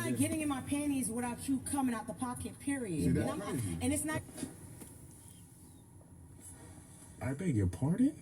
Not getting in my panties without you coming out the pocket, period. See, that's crazy. And it's not. I beg your pardon?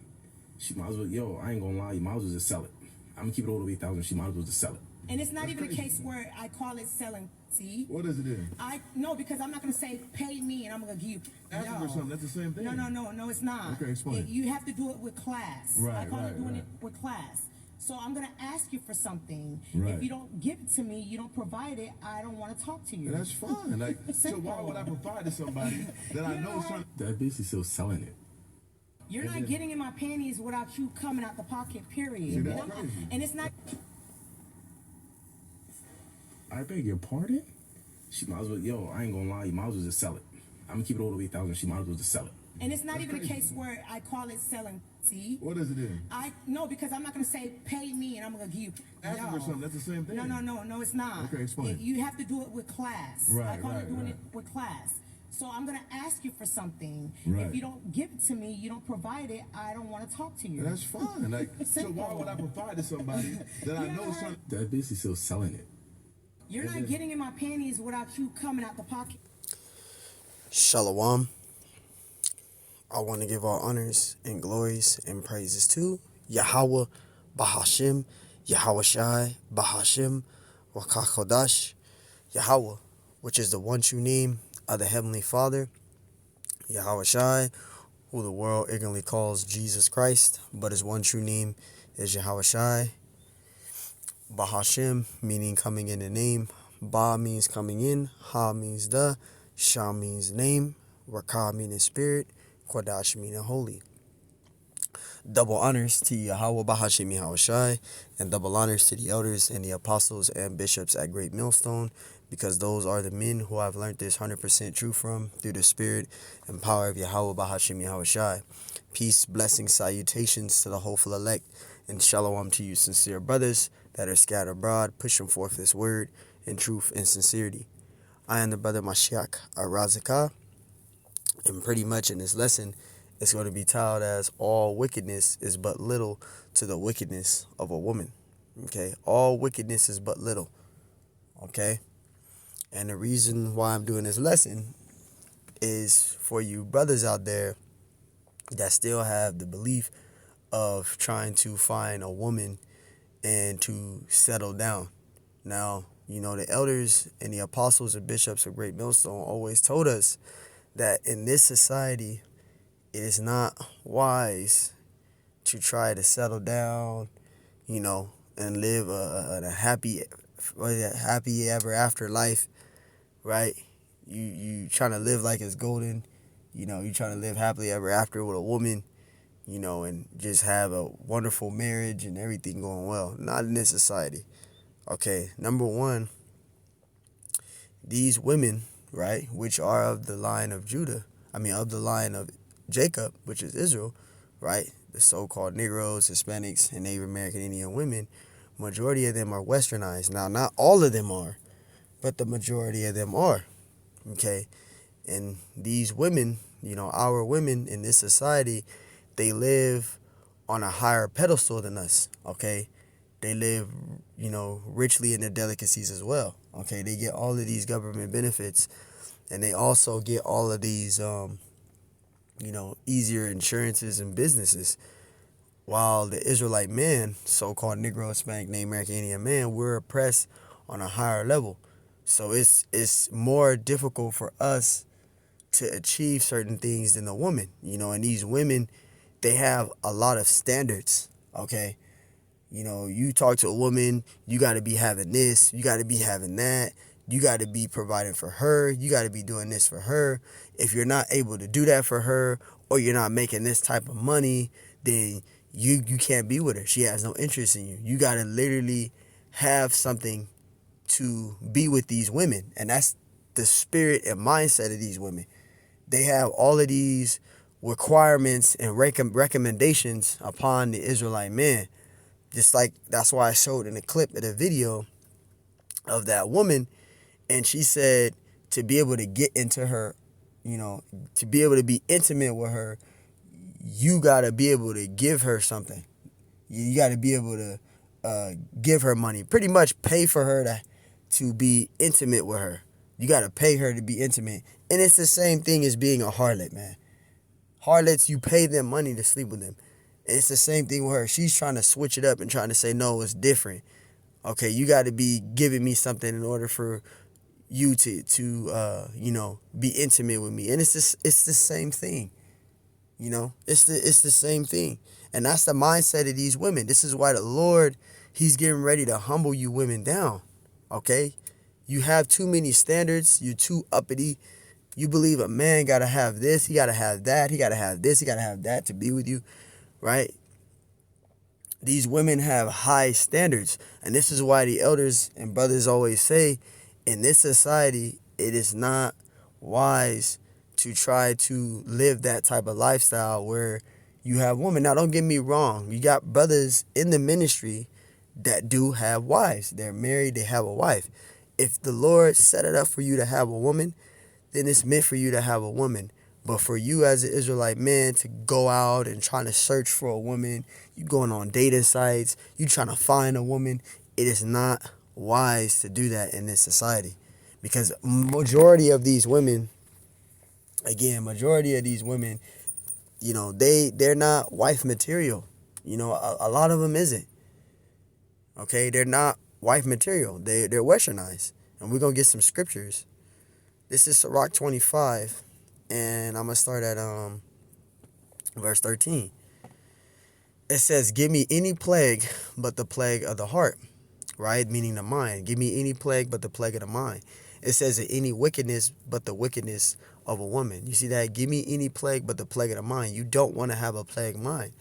She might as well, yo, I ain't gonna lie, you might as well just sell it. I'm gonna keep it all the way 1,000, she might as well just sell it. And it's not That's even crazy. a case where I call it selling. See? What is it then? No, because I'm not gonna say pay me and I'm gonna give you. Asking for something, that's the same thing. No, it's not. Okay, explain. You have to do it with class. Right, I call it doing right. it with class. So I'm gonna ask you for something. Right. If you don't give it to me, you don't provide it, I don't want to talk to you. That's fine. Like, so why would I provide to somebody that I know is trying to... That bitch is still selling it. You're not getting in my panties without you coming out the pocket, period. See, that's crazy. And it's not. I beg your pardon? She might as well, yo, I ain't gonna lie, you might as well just sell it. I'm gonna keep it all the way 1,000, she might as well just sell it. And it's not That's even crazy. a case where I call it selling. See? What is it then? No, because I'm not gonna say pay me and I'm gonna give you. Asking for something, that's the same thing. No, it's not. Okay, explain. You have to do it with class. Right, I call it doing right. it with class. So I'm gonna ask you for something. Right. If you don't give it to me, you don't provide it, I don't want to talk to you. That's fine. Like, so why would I provide to somebody that I know is trying to... That bitch is still selling it. You're not getting in my panties without you coming out the pocket. Shalom. I want to give all honors and glories and praises to Yahweh, Bahashim, Yahweh Shai, Bahashim, Wakakodash, Yahweh, which is the one true name of the Heavenly Father, Yahweh Shai, who the world ignorantly calls Jesus Christ, but his one true name is Yahweh Shai. Bahashim, meaning coming in the name. Ba means coming in. Ha means the. Shah means name. Rakah meaning spirit. Kodash meaning holy. Double honors to Yahweh Bahashim Yahweh Shai, and double honors to the elders and the apostles and bishops at Great Millstone, because those are the men who I've learned this 100% truth from through the spirit and power of Yahweh Bahashim Yahweh Shai. Peace, blessings, salutations to the hopeful elect, and shalom to you sincere brothers that are scattered abroad, pushing forth this word in truth and sincerity. I am the brother Mashiach Arazakah, and pretty much in this lesson, it's going to be titled as All Wickedness is But Little to the Wickedness of a Woman. Okay, all wickedness is but little. Okay, and the reason why I'm doing this lesson is for you brothers out there that still have the belief of trying to find a woman and to settle down. Now, you know, the elders and the apostles and bishops of Great Millstone always told us that in this society, it is not wise to try to settle down, you know, and live a happy ever after life, right? You trying to live like it's golden, you know, you trying to live happily ever after with a woman, you know, and just have a wonderful marriage and everything going well. Not in this society. Okay, number one, these women, right, which are of the line of of the line of Jacob, which is Israel, right, the so-called Negroes, Hispanics, and Native American Indian women, majority of them are westernized. Now, not all of them are, but the majority of them are, okay? And these women, you know, our women in this society, they live on a higher pedestal than us, okay? They live, you know, richly in their delicacies as well, okay? They get all of these government benefits, and they also get all of these, you know, easier insurances and businesses. While the Israelite man, so-called Negro, Hispanic, Native American Indian man, we're oppressed on a higher level. So it's more difficult for us to achieve certain things than the woman, you know, and these women, they have a lot of standards, okay? You know, you talk to a woman, you got to be having this, you got to be having that, you got to be providing for her, you got to be doing this for her. If you're not able to do that for her, or you're not making this type of money, then you can't be with her. She has no interest in you. You got to literally have something to be with these women, and that's the spirit and mindset of these women. They have all of these requirements and recommendations upon the Israelite man. Just like, that's why I showed in the clip of the video of that woman, and she said to be able to get into her, you know, to be able to be intimate with her, you got to be able to give her something. You got to be able to give her money, pretty much pay for her to be intimate with her. You got to pay her to be intimate. And it's the same thing as being a harlot, man. Harlots, you pay them money to sleep with them. And it's the same thing with her. She's trying to switch it up and trying to say, no, it's different. Okay, you got to be giving me something in order for you to be intimate with me. And it's the same thing. It's the same thing. And that's the mindset of these women. This is why the Lord, he's getting ready to humble you women down. Okay? You have too many standards. You're too uppity. You believe a man got to have this, he got to have that, he got to have this, he got to have that to be with you, right? These women have high standards. And this is why the elders and brothers always say, in this society, it is not wise to try to live that type of lifestyle where you have women. Now, don't get me wrong. You got brothers in the ministry that do have wives. They're married, they have a wife. If the Lord set it up for you to have a woman, then it's meant for you to have a woman. But for you as an Israelite man to go out and trying to search for a woman, you going on dating sites, you trying to find a woman, it is not wise to do that in this society. Because majority of these women, they're not wife material. A lot of them isn't. Okay, they're not wife material. They're westernized. And we're going to get some scriptures. This is Sirach 25, and I'm going to start at verse 13. It says, give me any plague but the plague of the heart, right? Meaning the mind. Give me any plague but the plague of the mind. It says, any wickedness but the wickedness of a woman. You see that? Give me any plague but the plague of the mind. You don't want to have a plague mind.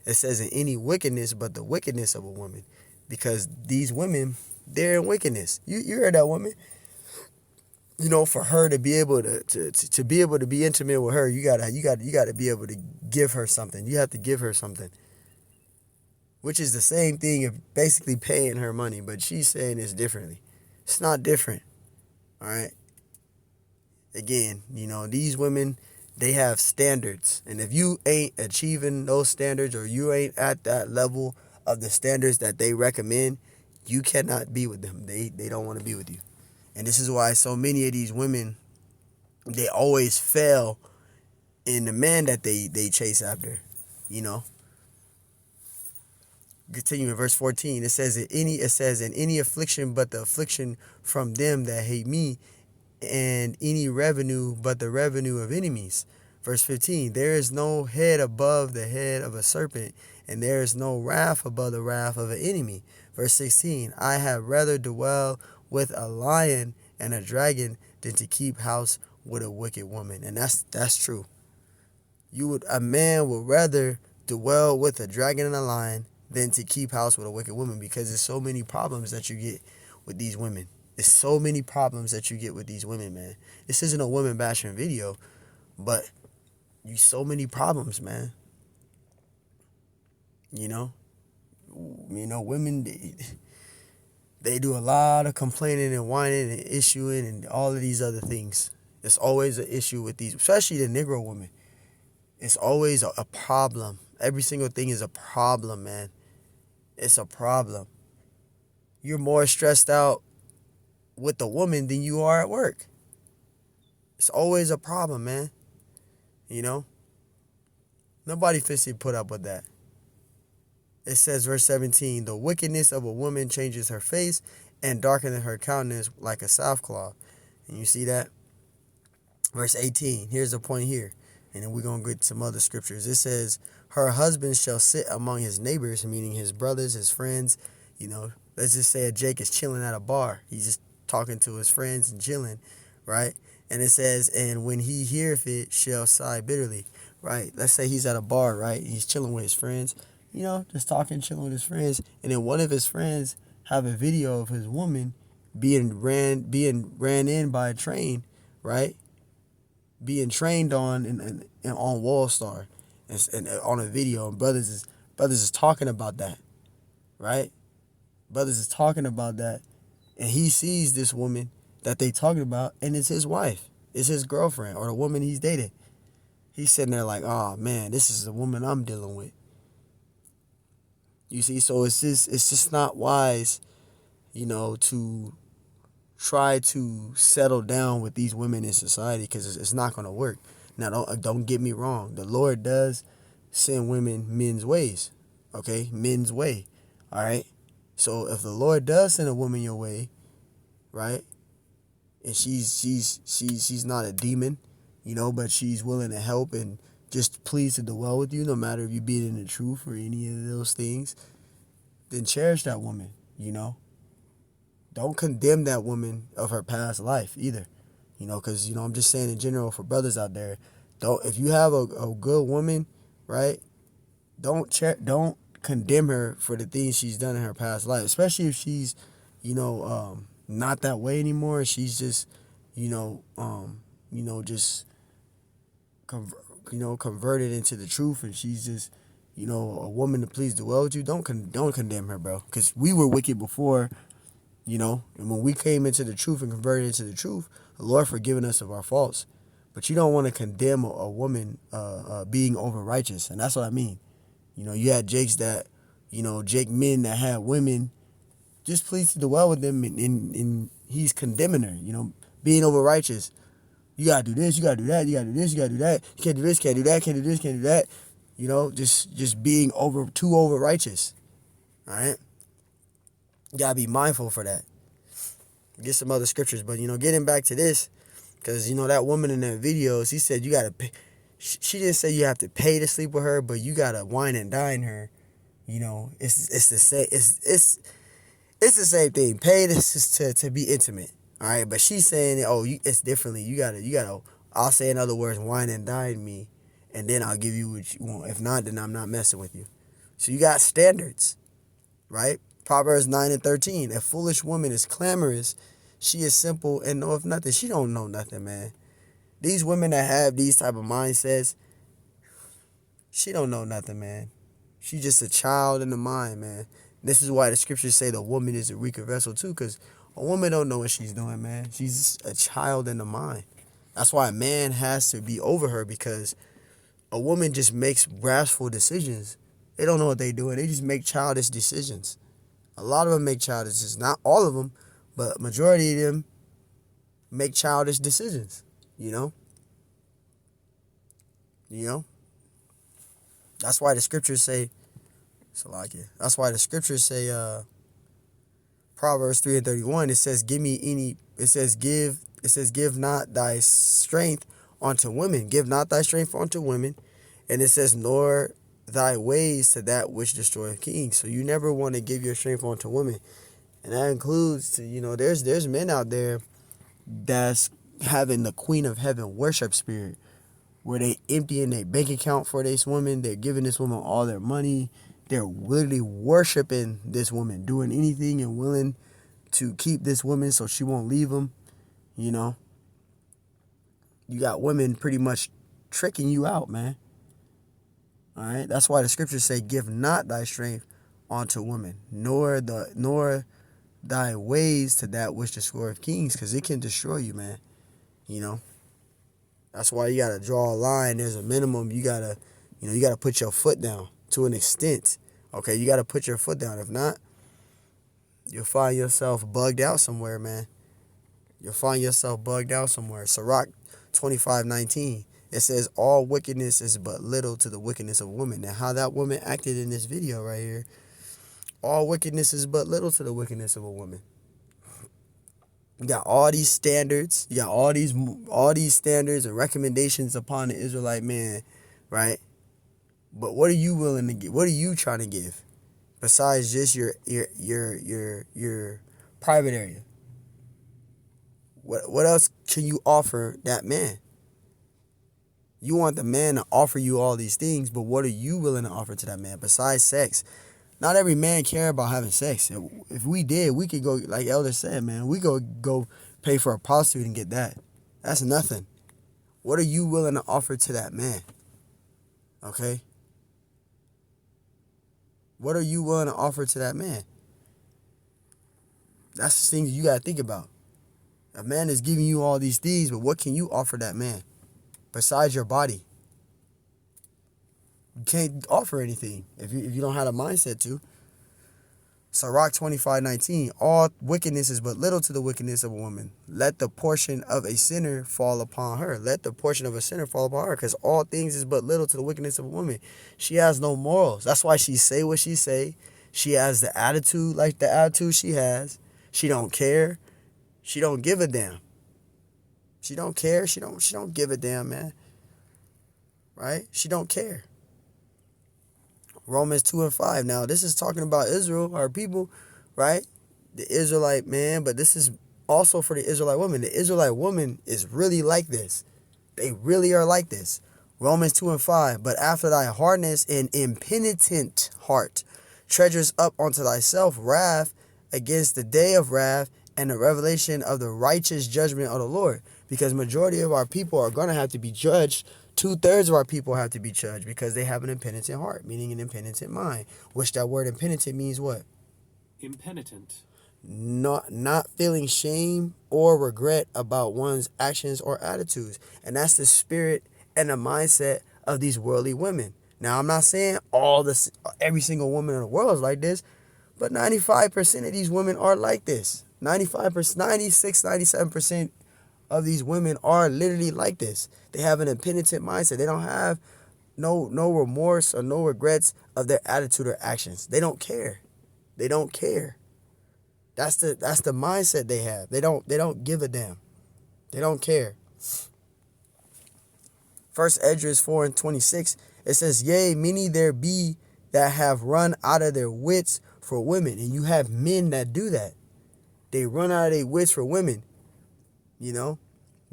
It says, in any wickedness but the wickedness of a woman. Because these women, they're in wickedness. You heard that woman? For her to be able to be able to be intimate with her, you gotta be able to give her something. You have to give her something, which is the same thing of basically paying her money. But she's saying it's differently. It's not different. All right. Again, these women, they have standards, and if you ain't achieving those standards or you ain't at that level of the standards that they recommend, you cannot be with them. They don't want to be with you. And this is why so many of these women, they always fail in the man that they chase after, Continue in verse 14. It says, in any affliction but the affliction from them that hate me, and any revenue but the revenue of enemies. Verse 15. There is no head above the head of a serpent, and there is no wrath above the wrath of an enemy. Verse 16. I had rather dwell with a lion and a dragon than to keep house with a wicked woman. And that's true. A man would rather dwell with a dragon and a lion than to keep house with a wicked woman, because there's so many problems that you get with these women. There's so many problems that you get with these women, man. This isn't a women bashing video, but so many problems, man. Women, they do a lot of complaining and whining and issuing and all of these other things. It's always an issue with these, especially the Negro women. It's always a problem. Every single thing is a problem, man. It's a problem. You're more stressed out with the woman than you are at work. It's always a problem, man. Nobody finna put up with that. It says, verse 17, the wickedness of a woman changes her face and darkeneth her countenance like a sackcloth. And you see that? Verse 18, here's the point here. And then we're going to get some other scriptures. It says, her husband shall sit among his neighbors, meaning his brothers, his friends. Let's just say Jake is chilling at a bar. He's just talking to his friends and chilling, right? And it says, and when he heareth it, shall sigh bitterly, right? Let's say he's at a bar, right? He's chilling with his friends, just talking, chilling with his friends. And then one of his friends have a video of his woman being ran in by a train, right? Being trained on Wall Star and on a video. And brothers is talking about that, right? Brothers is talking about that. And he sees this woman that they talking about, and it's his wife. It's his girlfriend or the woman he's dating. He's sitting there like, oh man, this is the woman I'm dealing with. You see, so it's just not wise, to try to settle down with these women in society, because it's not going to work. Now, don't get me wrong. The Lord does send women men's ways, okay? Men's way, all right? So if the Lord does send a woman your way, right, and she's not a demon, but she's willing to help and just pleased to dwell with you, no matter if you being in the truth or any of those things, then cherish that woman, Don't condemn that woman of her past life either, because, I'm just saying in general for brothers out there, if you have a good woman, right, don't condemn her for the things she's done in her past life, especially if she's, not that way anymore. She's just, just converted into the truth, and she's just, a woman to please dwell with you. Don't condemn her, bro, because we were wicked before, and when we came into the truth and converted into the truth, the Lord forgiven us of our faults. But you don't want to condemn a woman being over righteous, and that's what I mean. You had Jake men that had women just pleased to dwell with them, and he's condemning her, being over righteous. You gotta do this, you gotta do that, you gotta do this, you gotta do that. You can't do this, can't do that, can't do this, can't do that. Just being too over righteous. All right, you gotta be mindful for that. Get some other scriptures, but getting back to this, because that woman in that video, she said you gotta pay. She didn't say you have to pay to sleep with her, but you gotta wine and dine her. It's the same. It's the same thing. Pay to be intimate. All right, but she's saying, it's differently. You gotta. I'll say in other words, wine and dine me, and then I'll give you what you want. If not, then I'm not messing with you. So you got standards, right? Proverbs 9:13. A foolish woman is clamorous. She is simple and knoweth nothing. She don't know nothing, man. These women that have these type of mindsets, she don't know nothing, man. She just a child in the mind, man. This is why the scriptures say the woman is a weaker vessel too, because a woman don't know what she's doing, man. She's a child in the mind. That's why a man has to be over her, because a woman just makes rashful decisions. They don't know what they're doing. They just make childish decisions. A lot of them make childish decisions. Not all of them, but majority of them make childish decisions. That's why the scriptures say, Salakia. That's why the scriptures say, Proverbs 3:31, it says, give not thy strength unto women. Give not thy strength unto women. And it says, nor thy ways to that which destroyeth kings. So you never want to give your strength unto women. And that includes, there's men out there that's having the Queen of Heaven worship spirit, where they emptying their bank account for this woman. They're giving this woman all their money. They're literally worshiping this woman, doing anything and willing to keep this woman so she won't leave them. You got women pretty much tricking you out, man. All right, that's why the scriptures say, "Give not thy strength unto women, nor thy ways to that which destroyeth kings," because it can destroy you, man. That's why you gotta draw a line. There's a minimum. You gotta put your foot down to an extent. Okay, you gotta put your foot down. If not, you'll find yourself bugged out somewhere, man. You'll find yourself bugged out somewhere. Sirach 25:19. It says, all wickedness is but little to the wickedness of woman. Now, how that woman acted in this video right here, all wickedness is but little to the wickedness of a woman. You got all these standards. You got all these standards and recommendations upon the Israelite man, right? But what are you willing to give? What are you trying to give besides just your private area? What else can you offer that man? You want the man to offer you all these things, but what are you willing to offer to that man besides sex? Not every man care about having sex. If we did, we could go, like Elder said, man, we go pay for a prostitute and get that. That's nothing. What are you willing to offer to that man? Okay? What are you willing to offer to that man? That's the thing you got to think about. A man is giving you all these things, but what can you offer that man besides your body? You can't offer anything if you don't have a mindset to. Sirach 25:19. All wickedness is but little to the wickedness of a woman. Let the portion of a sinner fall upon her. Let the portion of a sinner fall upon her, because all things is but little to the wickedness of a woman. She has no morals. That's why she say what she say. She has the attitude like the attitude she has. She don't care. She don't give a damn. She don't care. She don't give a damn, man. Right? She don't care. Romans 2:5. Now, this is talking about Israel, our people, right? The Israelite man, but this is also for the Israelite woman. The Israelite woman is really like this. They really are like this. Romans 2:5. But after thy hardness and impenitent heart treasures up unto thyself wrath against the day of wrath and the revelation of the righteous judgment of the Lord. Because majority of our people are going to have to be judged. 2/3 of our people have to be judged because they have an impenitent heart, meaning an impenitent mind. Which that word impenitent means what? Impenitent. Not feeling shame or regret about one's actions or attitudes. And that's the spirit and the mindset of these worldly women. Now, I'm not saying every single woman in the world is like this, but 95% of these women are like this. 95%, 96, 97% of these women are literally like this. They have an impenitent mindset. They don't have no remorse or no regrets of their attitude or actions. They don't care. They don't care. That's the mindset they have. They don't give a damn. They don't care. First Esdras 4:26, it says, yea, many there be that have run out of their wits for women. And you have men that do that. They run out of their wits for women. You know,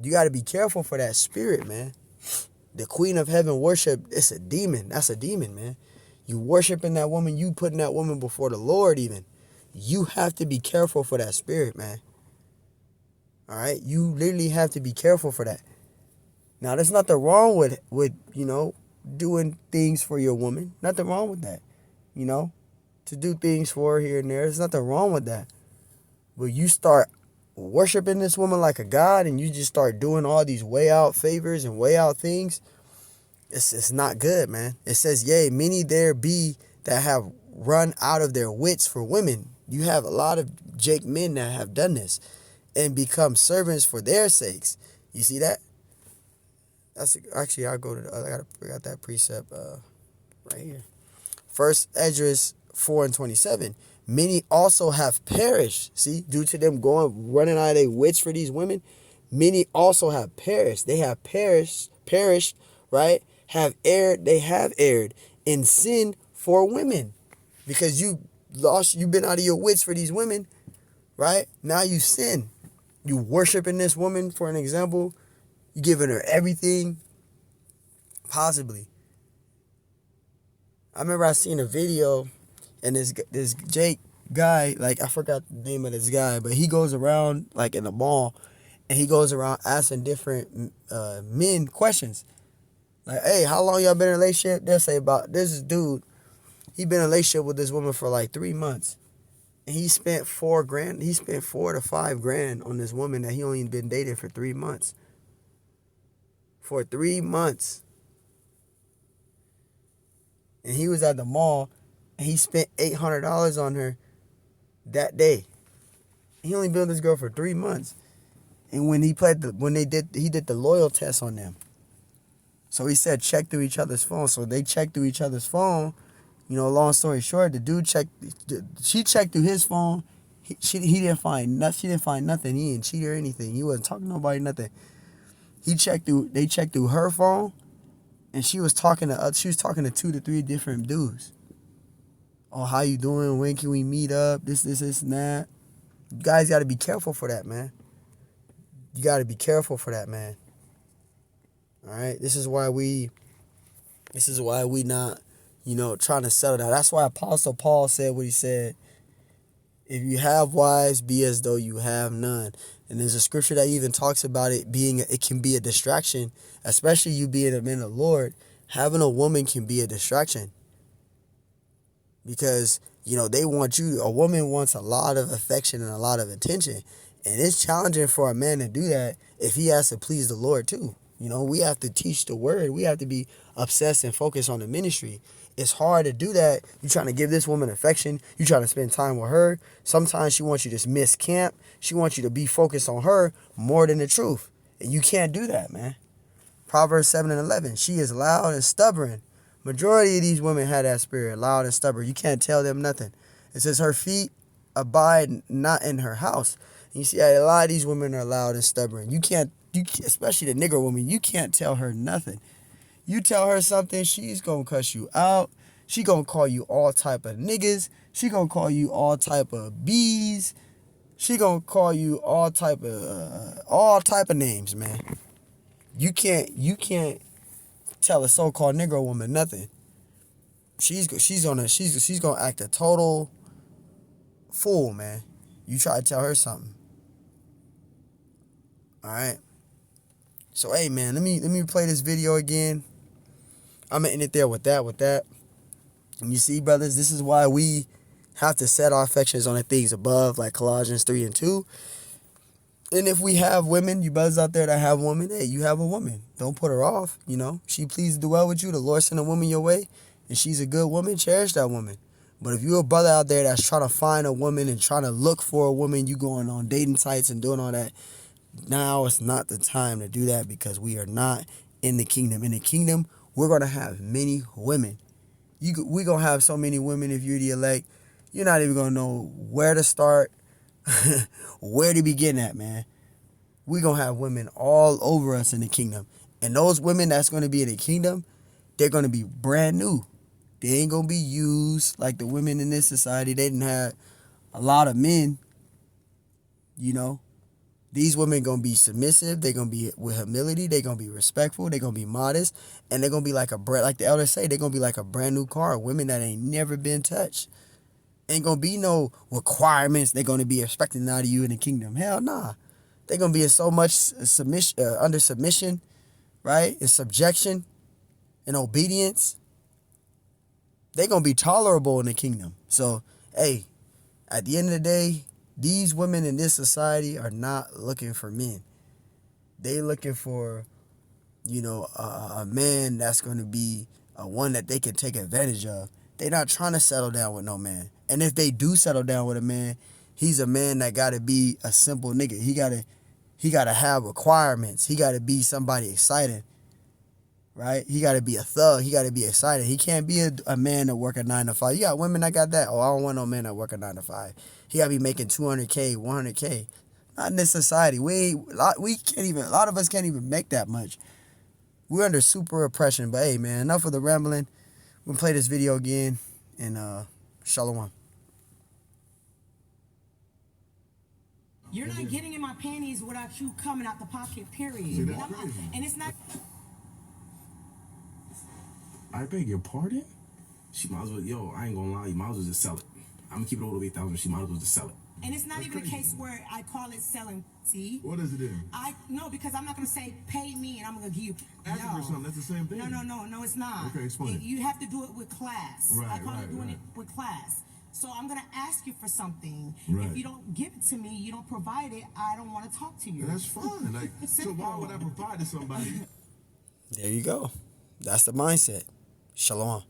you got to be careful for that spirit, man. The queen of heaven worship, it's a demon. That's a demon, man. You worshiping that woman, you putting that woman before the Lord even. You have to be careful for that spirit, man. All right? You literally have to be careful for that. Now, there's nothing wrong with doing things for your woman. Nothing wrong with that. To do things for her here and there. There's nothing wrong with that. But you start worshiping this woman like a god and you just start doing all these way out favors and way out things, it's not good, man. It says, yea, many there be that have run out of their wits for women. You have a lot of Jake men that have done this and become servants for their sakes. You see that? That's actually, I got that precept right here. First Esdras 4:27. Many also have perished. See, due to them running out of their wits for these women, many also have perished. They have perished, right? They have erred in sin for women. Because you've been out of your wits for these women, right? Now you sin. You worshiping this woman, for an example. You giving her everything, possibly. I remember I seen a video, and this Jake guy, like I forgot the name of this guy, but he goes around like in the mall, and he goes around asking different men questions. Like, hey, how long y'all been in a relationship? They'll say about this dude. He been in a relationship with this woman for like 3 months, and he spent $4,000. He spent $4,000 to $5,000 on this woman that he only been dating for 3 months. For 3 months. And he was at the mall and he spent $800 on her that day. He only been with this girl for 3 months. And when he did the loyal test on them. So he said check through each other's phone. So they checked through each other's phone. Long story short, she checked through his phone. He didn't find nothing. She didn't find nothing. He didn't cheat or anything. He wasn't talking to nobody, nothing. They checked through her phone, and she was talking to 2 to 3 different dudes. Oh, how you doing? When can we meet up? This, and that. You guys got to be careful for that, man. You got to be careful for that, man. All right? This is why we not, trying to settle down. That's why Apostle Paul said what he said. If you have wives, be as though you have none. And there's a scripture that even talks about it can be a distraction, especially you being a man of the Lord. Having a woman can be a distraction. Because, they want you, a woman wants a lot of affection and a lot of attention. And it's challenging for a man to do that if he has to please the Lord too. We have to teach the word. We have to be obsessed and focused on the ministry. It's hard to do that. You trying to give this woman affection. You trying to spend time with her. Sometimes she wants you to miss camp. She wants you to be focused on her more than the truth. And you can't do that, man. Proverbs 7:11. She is loud and stubborn. Majority of these women have that spirit, loud and stubborn. You can't tell them nothing. It says her feet abide not in her house. And you see, a lot of these women are loud and stubborn. You can't, especially the nigger woman, you can't tell her nothing. You tell her something, she's gonna cuss you out. She gonna call you all type of niggas. She gonna call you all type of bees. She gonna call you all type of names, man. You can't tell a so-called Negro woman nothing. She's gonna act a total fool, man. You try to tell her something. All right. So hey, man, let me play this video again. I'm gonna end it there with that. And you see, brothers, this is why we have to set our affections on the things above, like Colossians 3:2. And if we have women, you brothers out there that have women, hey, you have a woman. Don't put her off, you know. She pleases to dwell with you. The Lord sent a woman your way, and she's a good woman. Cherish that woman. But if you're a brother out there that's trying to find a woman and trying to look for a woman, you going on dating sites and doing all that, now it's not the time to do that, because we are not in the kingdom. In the kingdom, we're going to have many women. We're going to have so many women. If you're the elect, you're not even going to know where to start, where to begin at, man. We're going to have women all over us in the kingdom. And those women that's going to be in the kingdom, they're going to be brand new. They ain't going to be used like the women in this society. They didn't have a lot of men, you know. These women going to be submissive. They're going to be with humility. They're going to be respectful. They're going to be modest. And they're going to be like like the elders say, they're going to be like a brand new car. Women that ain't never been touched. Ain't going to be no requirements they're going to be expecting out of you in the kingdom. Hell nah. They're going to be in so much submission, under submission, right? In subjection and obedience. They're going to be tolerable in the kingdom. So, hey, at the end of the day, these women in this society are not looking for men. They looking for, you know, a man that's going to be one that they can take advantage of. They're not trying to settle down with no man. And if they do settle down with a man, he's a man that got to be a simple nigga. He got to have requirements. He got to be somebody exciting, right? He got to be a thug. He got to be excited. He can't be a man that work a 9 to 5. You got women that got that. Oh, I don't want no man that work a 9 to 5. He got to be making $200K, $100K. Not in this society. We can't even. A lot of us can't even make that much. We're under super oppression. But hey, man, enough of the rambling. We'll play this video again, and shalom. You're not getting in my panties without you coming out the pocket, period. See, that's crazy. And it's not. I beg your pardon? She might as well, I ain't gonna lie, you might as well just sell it. I'm gonna keep it all the way 8,000. She might as well just sell it. And it's not That's even crazy. a case where I call it selling. See? What is it then? No, because I'm not gonna say pay me and I'm gonna give you. Asking for something, that's the same thing. No, it's not. Okay, explain. You have to do it with class. Right, I call right, it doing right. it with class. So I'm gonna ask you for something. Right. If you don't give it to me, you don't provide it, I don't want to talk to you. And that's fine. Like, so why would I provide to somebody? There you go. That's the mindset. Shalom.